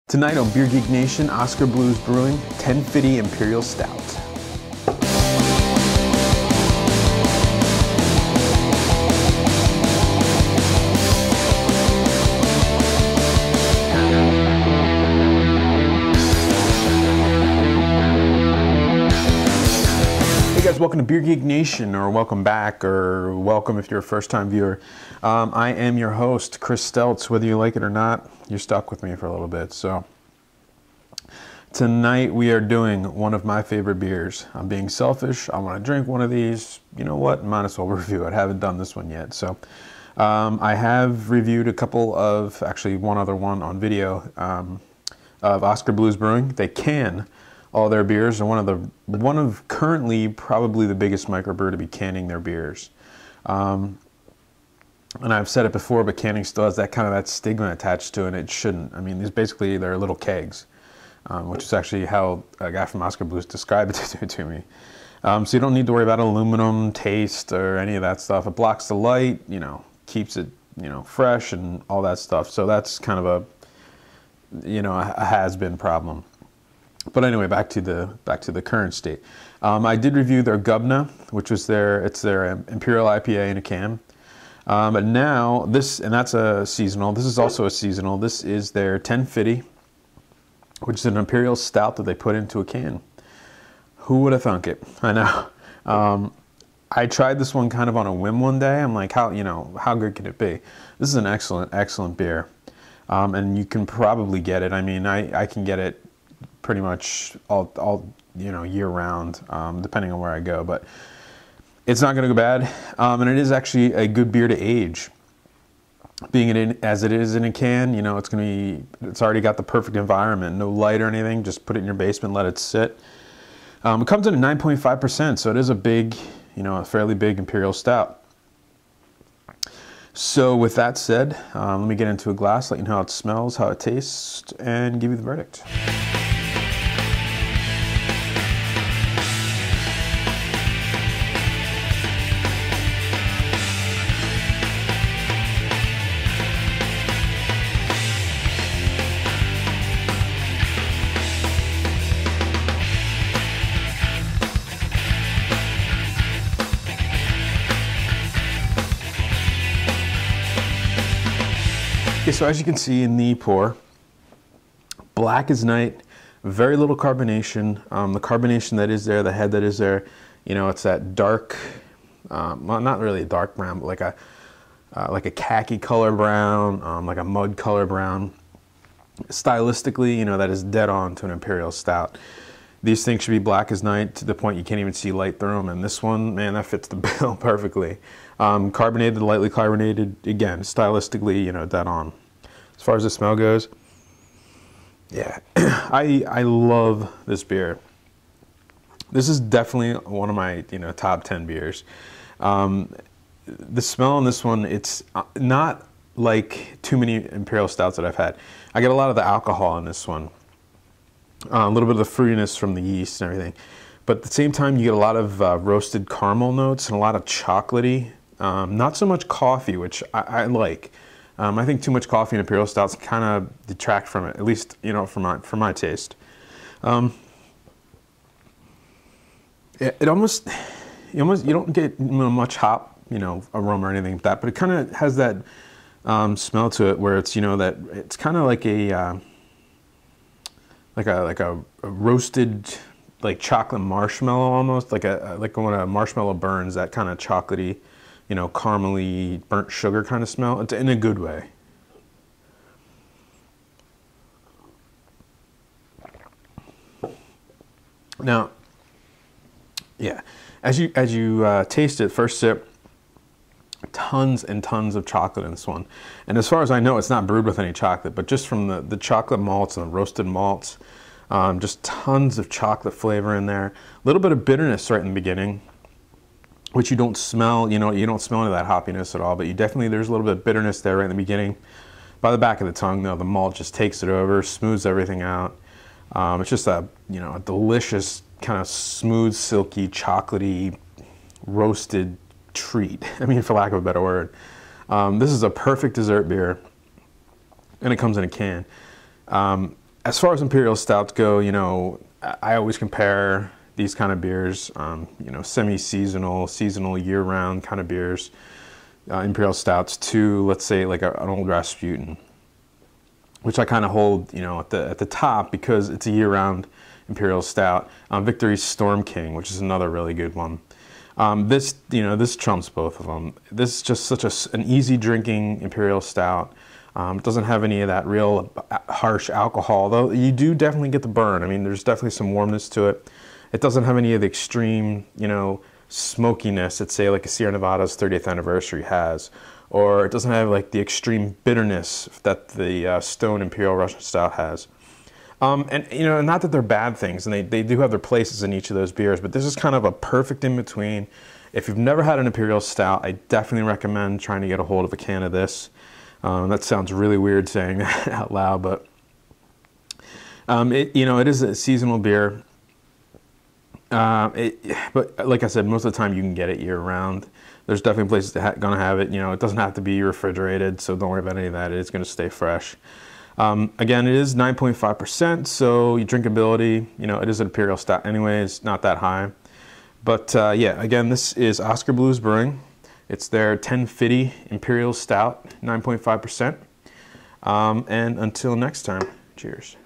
Tonight on Beer Geek Nation, Oskar Blues Brewing 10 FIDY Imperial Stout. Hey guys, welcome to Beer Geek Nation, or welcome back, or welcome if you're a first-time viewer. I am your host, Chris Steltz. Whether you like it or not, you're stuck with me for a little bit. So tonight we are doing one of my favorite beers. I'm being selfish. I want to drink one of these. You know what? Might as well review it. I haven't done this one yet. So I have reviewed a couple of, actually one other one on video, of Oskar Blues Brewing. They can all their beers, and one of currently probably the biggest microbrewer to be canning their beers. And I've said it before, but canning still has that stigma attached to it, and it shouldn't. I mean, they're little kegs, which is actually how a guy from Oskar Blues described it to me. So you don't need to worry about aluminum taste or any of that stuff. It blocks the light, keeps it, fresh and all that stuff. So that's kind of a has-been problem. But anyway, back to the current state. I did review their Gubna, which was their Imperial IPA in a can. But now that's a seasonal. This is also a seasonal. This is their 10 FIDY, which is an Imperial Stout that they put into a can. Who would have thunk it? I know. I tried this one kind of on a whim one day. I'm like, how good can it be? This is an excellent beer, and you can probably get it. I mean, I can get it pretty much all year round, depending on where I go, but it's not going to go bad, and it is actually a good beer to age. Being as it is in a can, it's already got the perfect environment, no light or anything. Just put it in your basement, let it sit. It comes in at 9.5%, so it is a big, a fairly big Imperial Stout. So with that said, let me get into a glass, let you know how it smells, how it tastes, and give you the verdict. Okay, so as you can see in the pour, black as night, very little carbonation. The carbonation that is there, the head that is there, it's that dark, well, not really a dark brown, but like a khaki color brown, like a mud color brown. Stylistically, that is dead on to an Imperial Stout. These things should be black as night to the point you can't even see light through them, and this one, man, that fits the bill perfectly. Carbonated, lightly carbonated, again, stylistically, dead on. As far as the smell goes, yeah, I love this beer. This is definitely one of my, top 10 beers. The smell on this one, it's not like too many Imperial Stouts that I've had. I get a lot of the alcohol in this one. A little bit of the fruitiness from the yeast and everything. But at the same time, you get a lot of roasted caramel notes and a lot of chocolatey. Not so much coffee, which I like. I think too much coffee in Imperial Stouts kind of detract from it, at least, for my taste. It almost, you don't get much hop, aroma or anything like that, but it kind of has that smell to it where it's, that it's kind of like a roasted, like chocolate marshmallow almost, like when a marshmallow burns, that kind of chocolatey, caramely, burnt sugar kind of smell. It's in a good way. Now, yeah, as you taste it, first sip, tons and tons of chocolate in this one. And as far as I know, it's not brewed with any chocolate, but just from the chocolate malts and the roasted malts, just tons of chocolate flavor in there. A little bit of bitterness right in the beginning, which you don't smell, you don't smell any of that hoppiness at all, but there's a little bit of bitterness there right in the beginning. By the back of the tongue, though, the malt just takes it over, smooths everything out. It's just a delicious, kind of smooth, silky, chocolatey, roasted treat. I mean, for lack of a better word. This is a perfect dessert beer, and it comes in a can. as far as imperial stouts go, you know, I always compare these kind of beers, you know, semi-seasonal, seasonal, year-round kind of beers, imperial stouts, to, let's say, like an old Rasputin, which I kind of hold, you know, at the top because it's a year-round imperial stout. Victory's Storm King, which is another really good one. This, you know, this trumps both of them. This is just such an easy drinking imperial stout. It doesn't have any of that real harsh alcohol, though you do definitely get the burn. I mean, there's definitely some warmness to it. It doesn't have any of the extreme, you know, smokiness that, say, like a Sierra Nevada's 30th anniversary has, or it doesn't have like the extreme bitterness that the Stone Imperial Russian Stout has. And, you know, not that they're bad things, and they do have their places in each of those beers, but this is kind of a perfect in-between. If you've never had an Imperial Stout, I definitely recommend trying to get a hold of a can of this. That sounds really weird saying that out loud, but you know, it is a seasonal beer. But like I said, most of the time you can get it year-round. There's definitely places that gonna have it. You know, it doesn't have to be refrigerated, so don't worry about any of that. It's gonna stay fresh. Again, it is 9.5%, so your drinkability, you know, it is an Imperial Stout anyways, not that high. But yeah, again, this is Oskar Blues Brewing. It's their 10 FIDY Imperial Stout, 9.5%. And until next time, cheers.